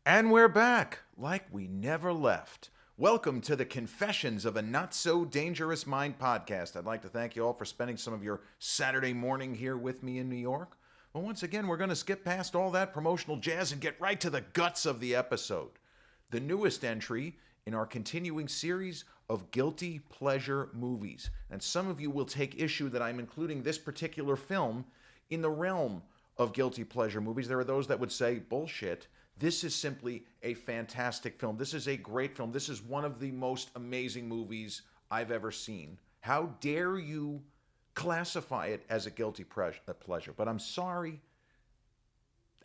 And we're back, like we never left. Welcome to the Confessions of a Not So Dangerous Mind podcast. I'd like to thank you all for spending some of your Saturday morning here with me in New York. Well, once again, we're going to skip past all that promotional jazz and get right to the guts of the episode. The newest entry in our continuing series of guilty pleasure movies. And some of you will take issue that I'm including this particular film in the realm of guilty pleasure movies. There are those that would say, bullshit. This is simply a fantastic film. This is a great film. This is one of the most amazing movies I've ever seen. How dare you classify it as a guilty pleasure? But I'm sorry,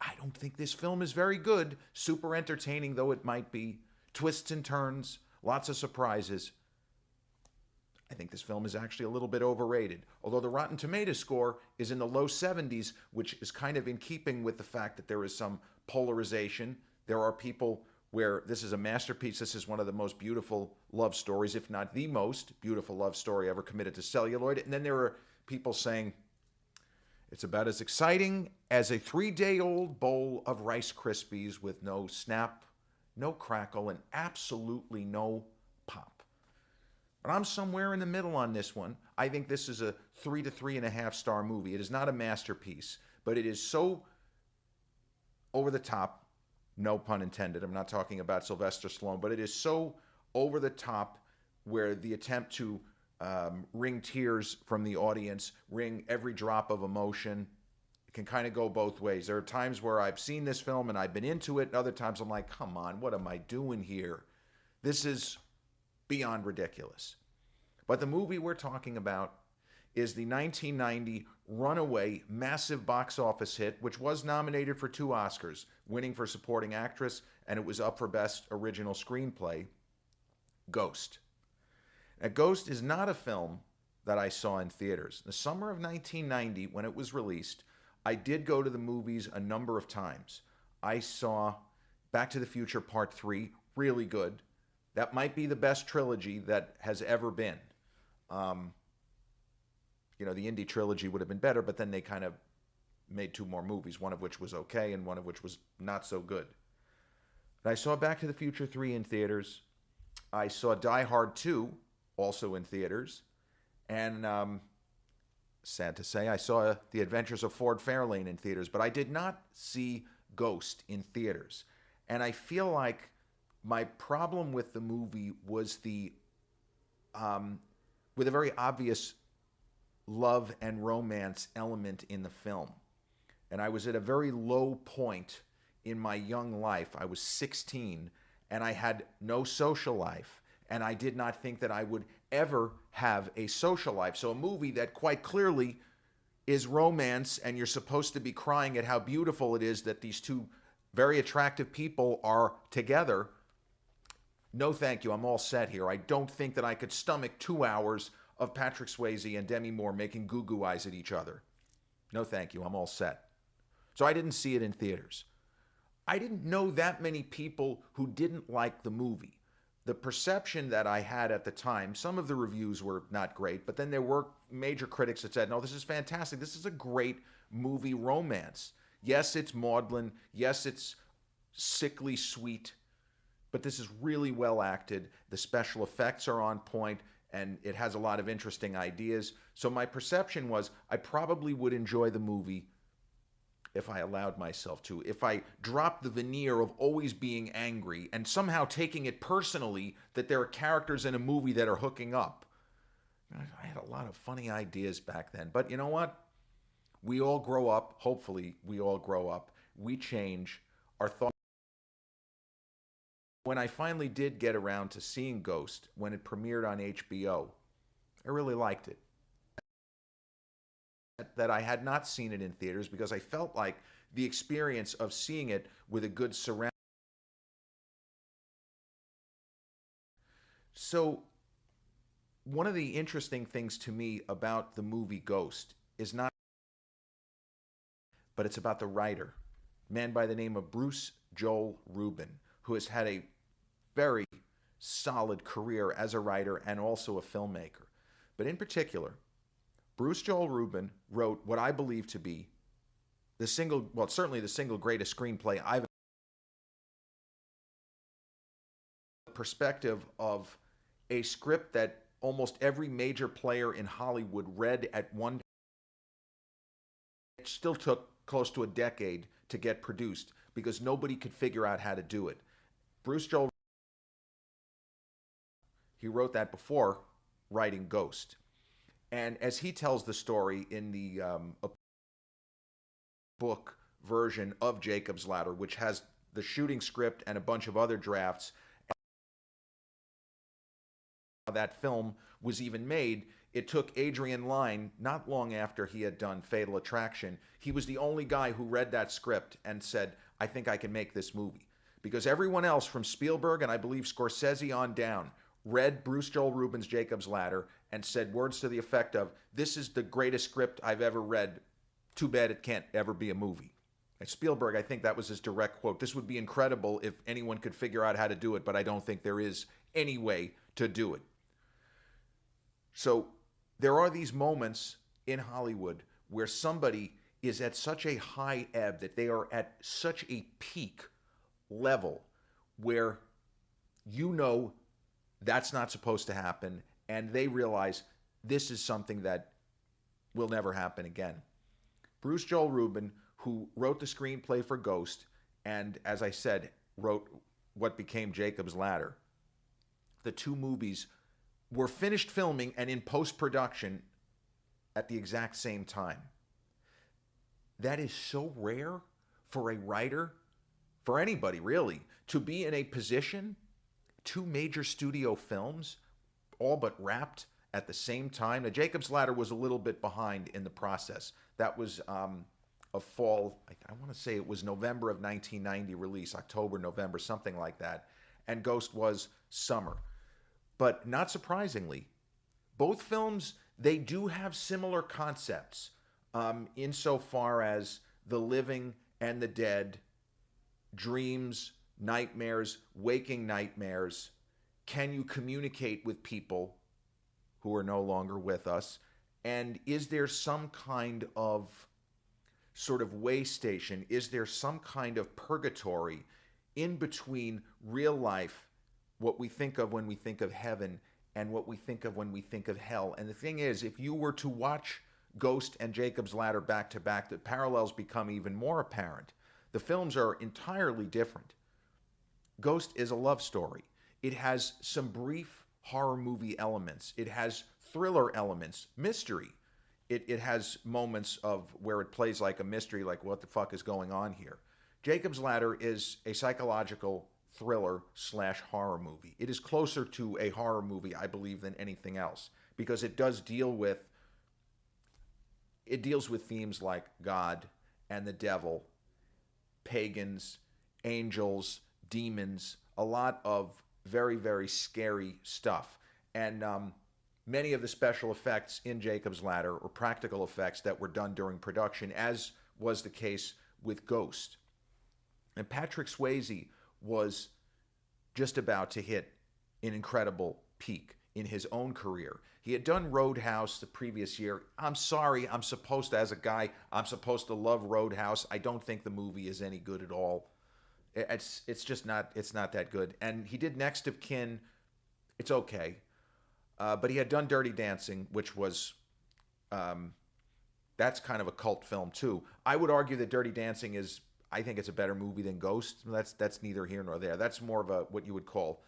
I don't think this film is very good. Super entertaining though it might be. Twists and turns, lots of surprises. I think this film is actually a little bit overrated. Although the Rotten Tomatoes score is in the low 70s, which is kind of in keeping with the fact that there is some polarization. There are people where this is a masterpiece. This is one of the most beautiful love stories, if not the most beautiful love story ever committed to celluloid. And then there are people saying it's about as exciting as a 3-day-old bowl of Rice Krispies with no snap, no crackle, and absolutely no pop. But I'm somewhere in the middle on this one. I think this is a 3 to 3.5 star movie. It is not a masterpiece, but it is so over the top, no pun intended. I'm not talking about Sylvester Stallone, but it is so over the top where the attempt to wring tears from the audience, wring every drop of emotion, it can kind of go both ways. There are times where I've seen this film and I've been into it, and other times I'm like, come on, what am I doing here? This is beyond ridiculous. But the movie we're talking about is the 1990 runaway massive box office hit, which was nominated for 2 Oscars, winning for supporting actress, and it was up for best original screenplay, Ghost. Now, Ghost is not a film that I saw in theaters. The summer of 1990, when it was released, I did go to the movies a number of times. I saw Back to the Future Part 3, really good. That might be the best trilogy that has ever been. The Indy trilogy would have been better, but then they kind of made 2 more movies, one of which was okay and one of which was not so good. But I saw Back to the Future 3 in theaters. I saw Die Hard 2 also in theaters. And sad to say, I saw The Adventures of Ford Fairlane in theaters, but I did not see Ghost in theaters. And I feel like my problem with the movie was with a very obvious love and romance element in the film. And I was at a very low point in my young life. I was 16 and I had no social life. And I did not think that I would ever have a social life. So a movie that quite clearly is romance and you're supposed to be crying at how beautiful it is that these 2 very attractive people are together. No, thank you. I'm all set here. I don't think that I could stomach 2 hours of Patrick Swayze and Demi Moore making goo-goo eyes at each other. No, thank you. I'm all set. So I didn't see it in theaters. I didn't know that many people who didn't like the movie. The perception that I had at the time, some of the reviews were not great, but then there were major critics that said, no, this is fantastic. This is a great movie romance. Yes, it's maudlin. Yes, it's sickly sweet. But this is really well acted. The special effects are on point, and it has a lot of interesting ideas. So my perception was I probably would enjoy the movie if I allowed myself to. If I dropped the veneer of always being angry and somehow taking it personally that there are characters in a movie that are hooking up. I had a lot of funny ideas back then. But you know what? We all grow up. Hopefully, we all grow up. We change. Our thoughts. When I finally did get around to seeing Ghost, when it premiered on HBO, I really liked it. That I had not seen it in theaters because I felt like the experience of seeing it with a good surround. So one of the interesting things to me about the movie Ghost is not, but it's about the writer, a man by the name of Bruce Joel Rubin, who has had a very solid career as a writer and also a filmmaker. But in particular, Bruce Joel Rubin wrote what I believe to be certainly the single greatest screenplay I've perspective of a script that almost every major player in Hollywood read at one. It still took close to a decade to get produced because nobody could figure out how to do it. Bruce Joel, he wrote that before writing Ghost. And as he tells the story in the book version of Jacob's Ladder, which has the shooting script and a bunch of other drafts, that film was even made, it took Adrian Lyne, not long after he had done Fatal Attraction, he was the only guy who read that script and said, I think I can make this movie. Because everyone else from Spielberg and I believe Scorsese on down read Bruce Joel Rubin's Jacob's Ladder and said words to the effect of, this is the greatest script I've ever read. Too bad it can't ever be a movie. And Spielberg, I think that was his direct quote. This would be incredible if anyone could figure out how to do it, but I don't think there is any way to do it. So there are these moments in Hollywood where somebody is at such a high ebb, that they are at such a peak level where you know that's not supposed to happen, and they realize this is something that will never happen again. Bruce Joel Rubin, who wrote the screenplay for Ghost, and as I said, wrote what became Jacob's Ladder. The two movies were finished filming and in post-production at the exact same time. That is so rare for a writer, for anybody really, to be in a position, two major studio films, all but wrapped at the same time. Now, Jacob's Ladder was a little bit behind in the process. That was a fall, I want to say it was November of 1990 release, October, November, something like that. And Ghost was summer. But not surprisingly, both films, they do have similar concepts insofar as the living and the dead, dreams, nightmares, waking nightmares. Can you communicate with people who are no longer with us? And is there some kind of sort of way station? Is there some kind of purgatory in between real life, what we think of when we think of heaven, and what we think of when we think of hell? And the thing is, if you were to watch Ghost and Jacob's Ladder back to back, the parallels become even more apparent. The films are entirely different. Ghost is a love story. It has some brief horror movie elements. It has thriller elements, mystery. It has moments of where it plays like a mystery, like what the fuck is going on here. Jacob's Ladder is a psychological thriller / horror movie. It is closer to a horror movie, I believe, than anything else, because it deals with themes like God and the devil, pagans, angels, demons, a lot of very, very scary stuff. And many of the special effects in Jacob's Ladder were practical effects that were done during production, as was the case with Ghost. And Patrick Swayze was just about to hit an incredible peak in his own career. He had done Roadhouse the previous year. I'm sorry, I'm supposed to, as a guy, I'm supposed to love Roadhouse. I don't think the movie is any good at all. It's just not, it's not that good. And he did Next of Kin. It's okay. But he had done Dirty Dancing, which was, that's kind of a cult film too. I would argue that Dirty Dancing is, I think it's a better movie than Ghost. That's neither here nor there. That's more of a, what you would call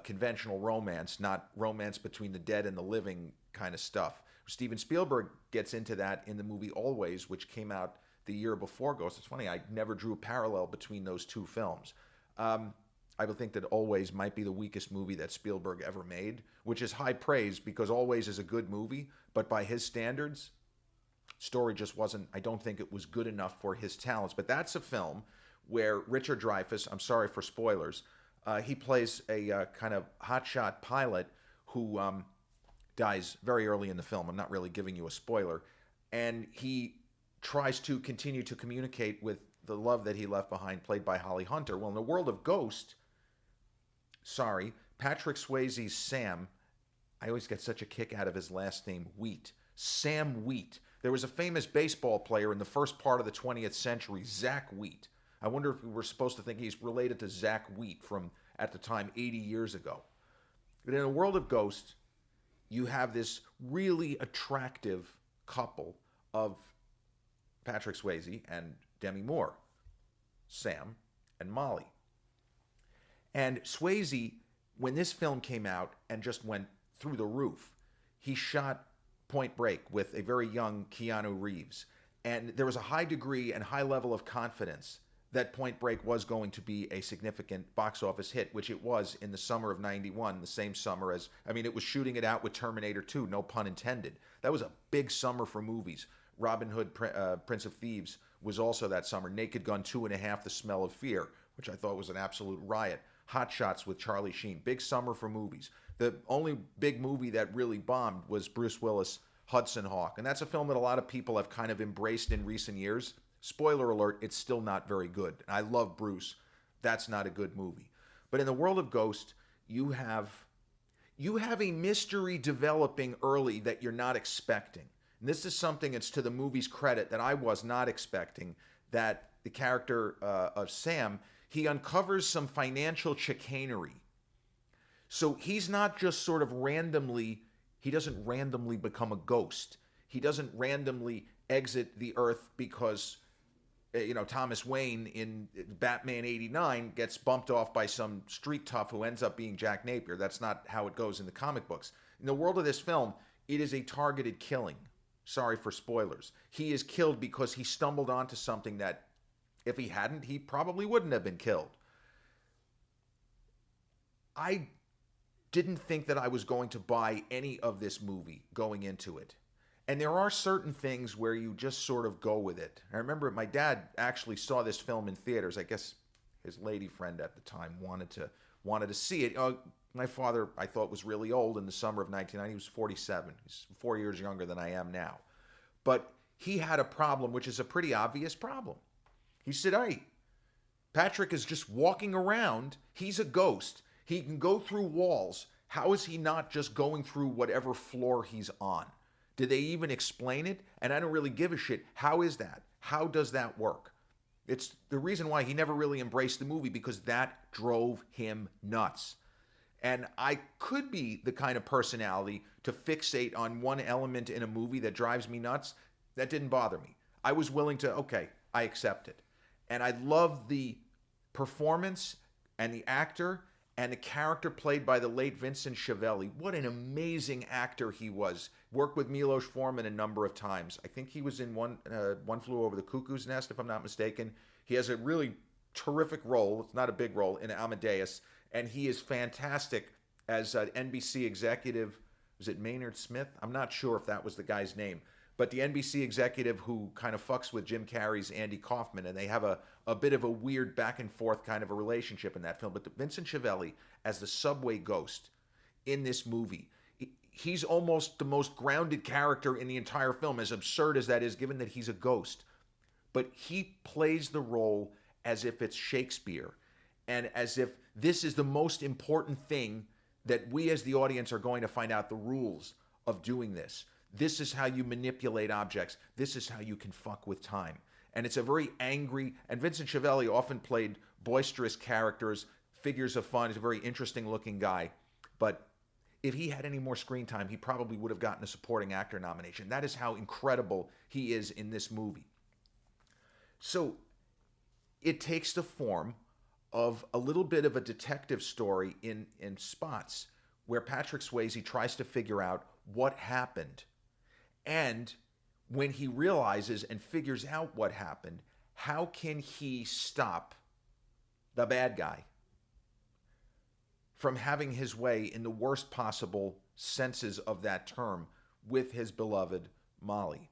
conventional romance, not romance between the dead and the living kind of stuff. Steven Spielberg gets into that in the movie Always, which came out the year before Ghost. It's funny, I never drew a parallel between those two films. I would think that Always might be the weakest movie that Spielberg ever made, which is high praise because Always is a good movie, but by his standards, story just wasn't, I don't think it was good enough for his talents. But that's a film where Richard Dreyfuss, I'm sorry for spoilers, he plays a kind of hotshot pilot who dies very early in the film. I'm not really giving you a spoiler. And he tries to continue to communicate with the love that he left behind, played by Holly Hunter. Well, in the world of Ghost, Patrick Swayze's Sam, I always get such a kick out of his last name, Wheat. Sam Wheat. There was a famous baseball player in the first part of the 20th century, Zach Wheat, I wonder if we were supposed to think he's related to Zach Wheat from, at the time, 80 years ago. But in a world of Ghost, you have this really attractive couple of Patrick Swayze and Demi Moore, Sam and Molly. And Swayze, when this film came out and just went through the roof, he shot Point Break with a very young Keanu Reeves. And there was a high degree and high level of confidence that Point Break was going to be a significant box office hit, which it was in the summer of 91, the same summer as, I mean, it was shooting it out with Terminator 2, no pun intended. That was a big summer for movies. Robin Hood, Prince of Thieves was also that summer. Naked Gun 2.5, The Smell of Fear, which I thought was an absolute riot. Hot Shots with Charlie Sheen. Big summer for movies. The only big movie that really bombed was Bruce Willis' Hudson Hawk. And that's a film that a lot of people have kind of embraced in recent years. Spoiler alert, it's still not very good. I love Bruce. That's not a good movie. But in the world of Ghost, you have a mystery developing early that you're not expecting. And this is something, it's to the movie's credit, that I was not expecting, that the character of Sam, he uncovers some financial chicanery. So he's not just sort of randomly, he doesn't randomly become a ghost. He doesn't randomly exit the earth because, Thomas Wayne in Batman 89 gets bumped off by some street tough who ends up being Jack Napier. That's not how it goes in the comic books. In the world of this film, it is a targeted killing. Sorry for spoilers. He is killed because he stumbled onto something that, if he hadn't, he probably wouldn't have been killed. I didn't think that I was going to buy any of this movie going into it. And there are certain things where you just sort of go with it. I remember my dad actually saw this film in theaters. I guess his lady friend at the time wanted to see it. My father, I thought, was really old in the summer of 1990. He was 47. He's 4 years younger than I am now. But he had a problem, which is a pretty obvious problem. He said, hey, Patrick is just walking around. He's a ghost. He can go through walls. How is he not just going through whatever floor he's on? Did they even explain it? And I don't really give a shit. How is that? How does that work? It's the reason why he never really embraced the movie, because that drove him nuts. And I could be the kind of personality to fixate on one element in a movie that drives me nuts. That didn't bother me. I was willing to, okay, I accept it. And I love the performance and the actor and the character played by the late Vincent Schiavelli. What an amazing actor he was. Worked with Milos Forman a number of times. I think he was in One Flew Over the Cuckoo's Nest, if I'm not mistaken. He has a really terrific role. It's not a big role, in Amadeus. And he is fantastic as an NBC executive. Was it Maynard Smith? I'm not sure if that was the guy's name. But the NBC executive who kind of fucks with Jim Carrey's Andy Kaufman, and they have a bit of a weird back and forth kind of a relationship in that film. But Vincent Schiavelli as the subway ghost in this movie, he's almost the most grounded character in the entire film, as absurd as that is, given that he's a ghost. But he plays the role as if it's Shakespeare, and as if this is the most important thing that we as the audience are going to find out the rules of doing this. This is how you manipulate objects. This is how you can fuck with time. And it's a very angry, and Vincent Schiavelli often played boisterous characters, figures of fun. He's a very interesting looking guy. But if he had any more screen time, he probably would have gotten a supporting actor nomination. That is how incredible he is in this movie. So it takes the form of a little bit of a detective story in spots where Patrick Swayze tries to figure out what happened. And when he realizes and figures out what happened, how can he stop the bad guy from having his way, in the worst possible senses of that term, with his beloved Molly?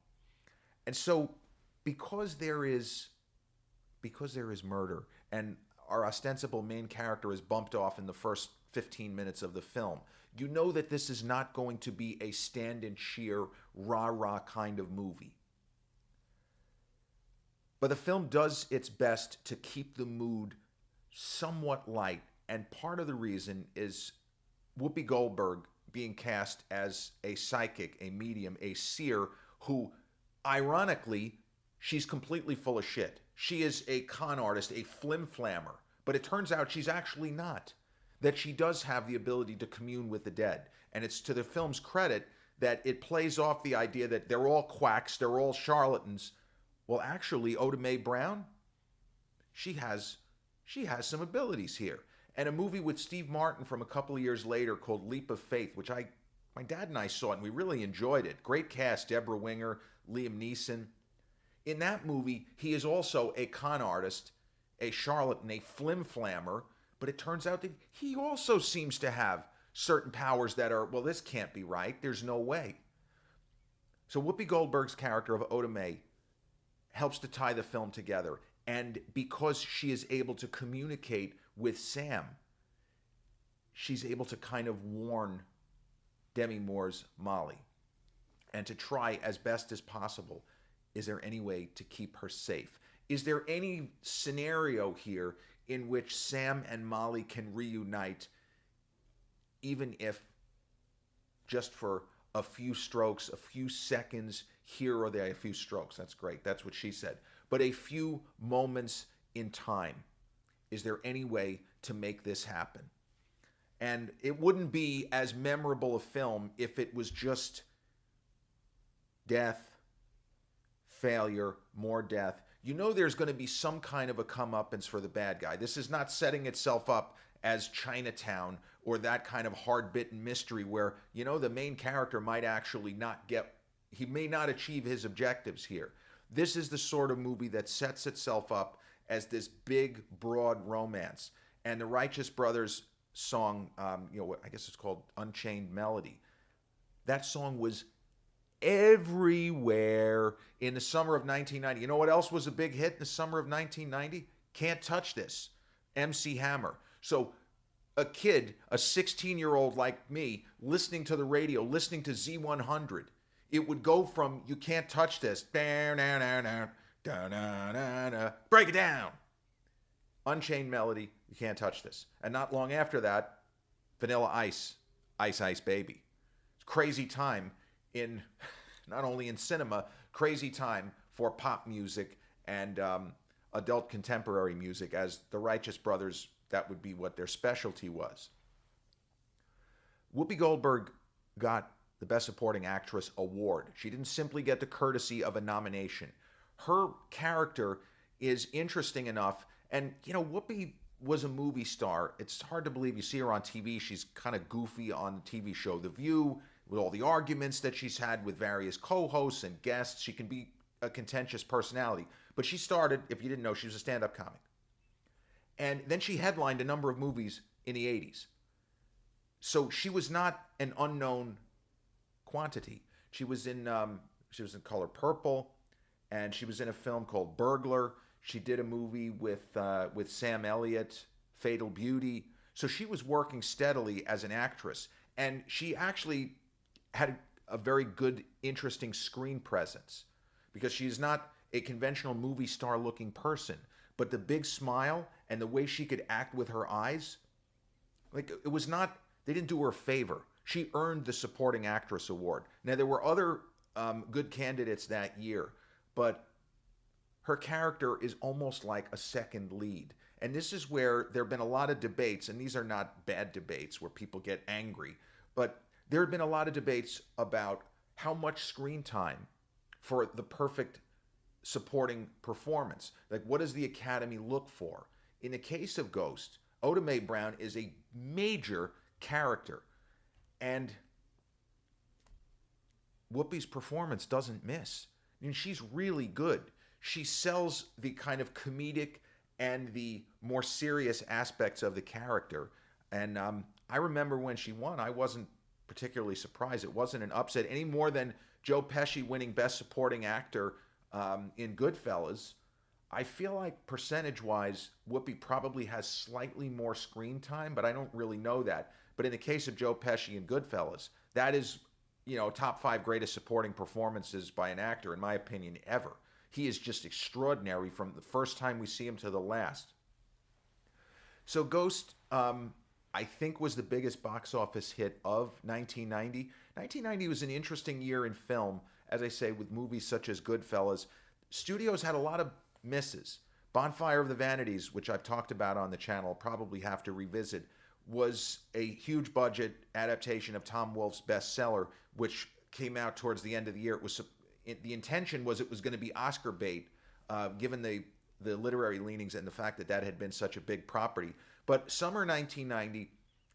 And so because there is murder, and our ostensible main character is bumped off in the first 15 minutes of the film, you know that this is not going to be a stand and cheer, rah-rah kind of movie. But the film does its best to keep the mood somewhat light, and part of the reason is Whoopi Goldberg being cast as a psychic, a medium, a seer, who, ironically, she's completely full of shit. She is a con artist, a flim-flammer. But it turns out she's actually not. That she does have the ability to commune with the dead. And it's to the film's credit that it plays off the idea that they're all quacks, they're all charlatans. Well, actually, Oda Mae Brown, she has some abilities here. And a movie with Steve Martin from a couple of years later called Leap of Faith, which my dad and I saw it and we really enjoyed it. Great cast, Deborah Winger, Liam Neeson. In that movie, he is also a con artist, a charlatan, a flim-flammer, but it turns out that he also seems to have certain powers that are, well, this can't be right. There's no way. So Whoopi Goldberg's character of Oda Mae helps to tie the film together. And because she is able to communicate with Sam, she's able to kind of warn Demi Moore's Molly and to try as best as possible, is there any way to keep her safe? Is there any scenario here in which Sam and Molly can reunite, even if just for a few strokes, a few seconds here or there, a few strokes, that's great, that's what she said, but a few moments in time? Is there any way to make this happen? And it wouldn't be as memorable a film if it was just death, failure, more death. You know there's going to be some kind of a comeuppance for the bad guy. This is not setting itself up as Chinatown or that kind of hard-bitten mystery where, you know, the main character might actually he may not achieve his objectives here. This is the sort of movie that sets itself up as this big, broad romance. And the Righteous Brothers song, I guess it's called Unchained Melody. That song was everywhere in the summer of 1990. You know what else was a big hit in the summer of 1990? Can't Touch This, MC Hammer. So a kid, a 16-year-old like me, listening to the radio, listening to Z100, it would go from You Can't Touch This, break it down, Unchained Melody, You Can't Touch This. And not long after that, Vanilla Ice, Ice Ice Baby. It's crazy time in, not only in cinema, crazy time for pop music and adult contemporary music, as the Righteous Brothers, that would be what their specialty was. Whoopi Goldberg got the Best Supporting Actress award. She didn't simply get the courtesy of a nomination. Her character is interesting enough, and Whoopi was a movie star. It's hard to believe. You see her on TV. She's kind of goofy on the TV show The View, with all the arguments that she's had with various co-hosts and guests. She can be a contentious personality. But she started, if you didn't know, she was a stand-up comic. And then she headlined a number of movies in the 80s. So she was not an unknown quantity. She was in Color Purple, and she was in a film called Burglar. She did a movie with Sam Elliott, Fatal Beauty. So she was working steadily as an actress, and she actually had a very good, interesting screen presence, because she's not a conventional movie star looking person, but the big smile and the way she could act with her eyes, like, it was not, they didn't do her a favor. She earned the Supporting Actress Award. Now, there were other good candidates that year, but her character is almost like a second lead. And this is where there have been a lot of debates, and these are not bad debates where people get angry, but there have been a lot of debates about how much screen time for the perfect supporting performance. Like, what does the Academy look for? In the case of Ghost, Oda Mae Brown is a major character, and Whoopi's performance doesn't miss. I mean, she's really good. She sells the kind of comedic and the more serious aspects of the character. And I remember when she won, I wasn't particularly surprised. It wasn't an upset any more than Joe Pesci winning Best Supporting Actor in Goodfellas. I feel like percentage-wise, Whoopi probably has slightly more screen time, but I don't really know that. But in the case of Joe Pesci in Goodfellas, that is, top 5 greatest supporting performances by an actor, in my opinion, ever. He is just extraordinary from the first time we see him to the last. So Ghost, I think, was the biggest box office hit of 1990. 1990 was an interesting year in film, as I say, with movies such as Goodfellas. studios had a lot of misses. Bonfire of the Vanities, which I've talked about on the channel, probably have to revisit, was a huge budget adaptation of Tom Wolfe's bestseller, which came out towards the end of the year. The intention was it was going to be Oscar bait, given the literary leanings and the fact that had been such a big property. But summer 1990,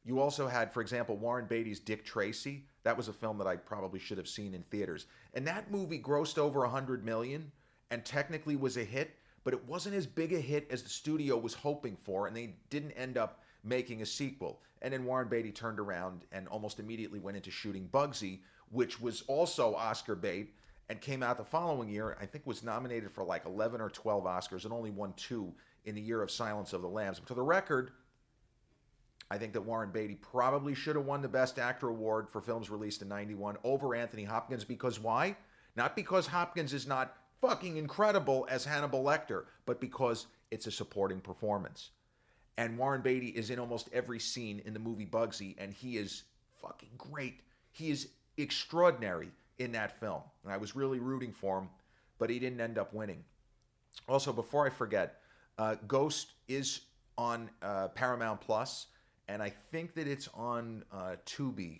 you also had, for example, Warren Beatty's Dick Tracy. That was a film that I probably should have seen in theaters. And that movie grossed over $100 million and technically was a hit, but it wasn't as big a hit as the studio was hoping for, and they didn't end up making a sequel. And then Warren Beatty turned around and almost immediately went into shooting Bugsy, which was also Oscar bait, and came out the following year. I think was nominated for like 11 or 12 Oscars and only won 2 in the year of Silence of the Lambs. But to the record, I think that Warren Beatty probably should have won the Best Actor award for films released in 91 over Anthony Hopkins. Because why? Not because Hopkins is not fucking incredible as Hannibal Lecter, but because it's a supporting performance. And Warren Beatty is in almost every scene in the movie Bugsy, and he is fucking great. He is extraordinary in that film. And I was really rooting for him, but he didn't end up winning. Also, before I forget, Ghost is on Paramount Plus, and I think that it's on Tubi,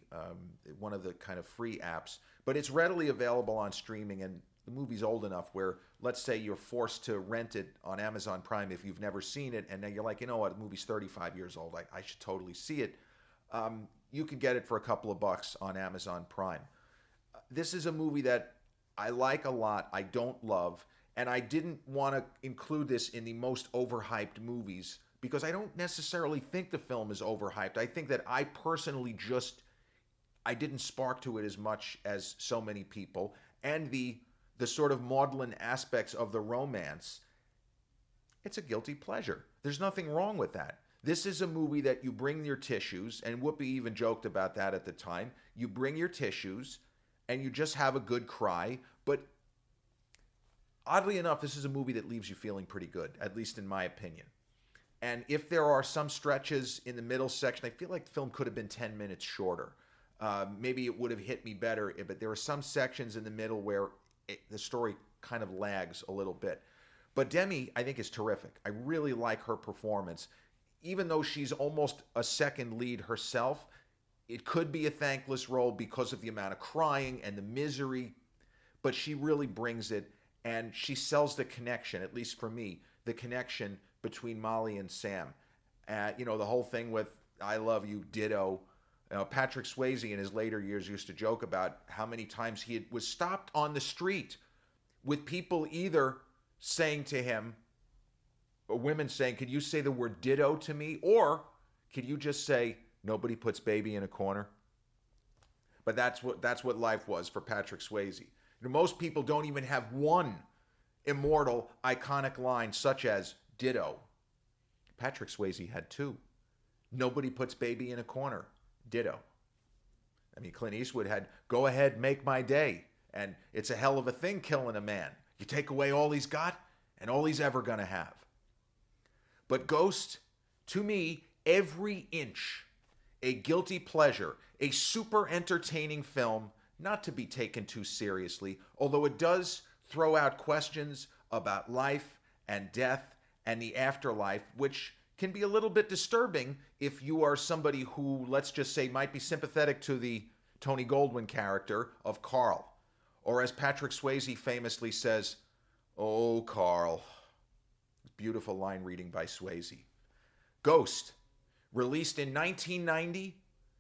one of the kind of free apps. But it's readily available on streaming, and the movie's old enough where, let's say you're forced to rent it on Amazon Prime if you've never seen it, and then you're like, you know what, the movie's 35 years old, I should totally see it. You could get it for a couple of bucks on Amazon Prime. This is a movie that I like a lot, I don't love, and I didn't want to include this in the most overhyped movies because I don't necessarily think the film is overhyped. I think that I personally I didn't spark to it as much as so many people, and the sort of maudlin aspects of the romance, it's a guilty pleasure. There's nothing wrong with that. This is a movie that you bring your tissues, and Whoopi even joked about that at the time. You bring your tissues, and you just have a good cry. But oddly enough, this is a movie that leaves you feeling pretty good, at least in my opinion. And if there are some stretches in the middle section, I feel like the film could have been 10 minutes shorter. Maybe it would have hit me better, but there are some sections in the middle where the story kind of lags a little bit. But Demi, I think, is terrific. I really like her performance. Even though she's almost a second lead herself, it could be a thankless role because of the amount of crying and the misery, but she really brings it, and she sells the connection, at least for me, the connection between Molly and Sam. The whole thing with I love you, ditto. Patrick Swayze in his later years used to joke about how many times he was stopped on the street with people either saying to him, or women saying, could you say the word ditto to me? Or could you just say, nobody puts baby in a corner? But that's what life was for Patrick Swayze. Most people don't even have one immortal, iconic line such as ditto. Patrick Swayze had 2. Nobody puts baby in a corner. Ditto. I mean, Clint Eastwood had go ahead, make my day. And it's a hell of a thing killing a man. You take away all he's got and all he's ever going to have. But Ghost, to me, every inch, a guilty pleasure, a super entertaining film, not to be taken too seriously, although it does throw out questions about life and death and the afterlife, which can be a little bit disturbing if you are somebody who, let's just say, might be sympathetic to the Tony Goldwyn character of Carl. Or as Patrick Swayze famously says, oh, Carl. Beautiful line reading by Swayze. Ghost, released in 1990,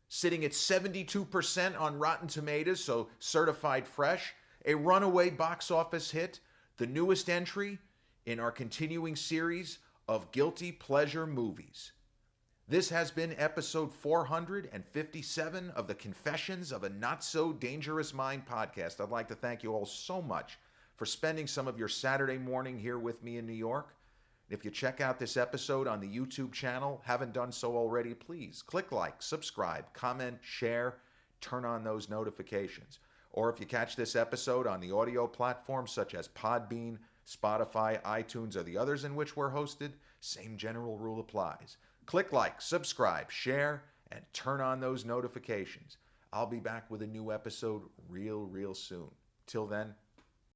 sitting at 72% on Rotten Tomatoes, so certified fresh, a runaway box office hit, the newest entry in our continuing series of guilty pleasure movies. This has been episode 457 of the Confessions of a Not So Dangerous Mind podcast. I'd like to thank you all so much for spending some of your Saturday morning here with me in New York. If you check out this episode on the YouTube channel, haven't done so already, please click like, subscribe, comment, share, turn on those notifications. Or if you catch this episode on the audio platforms such as Podbean, Spotify, iTunes, or the others in which we're hosted, same general rule applies. Click like, subscribe, share, and turn on those notifications. I'll be back with a new episode real soon. Till then,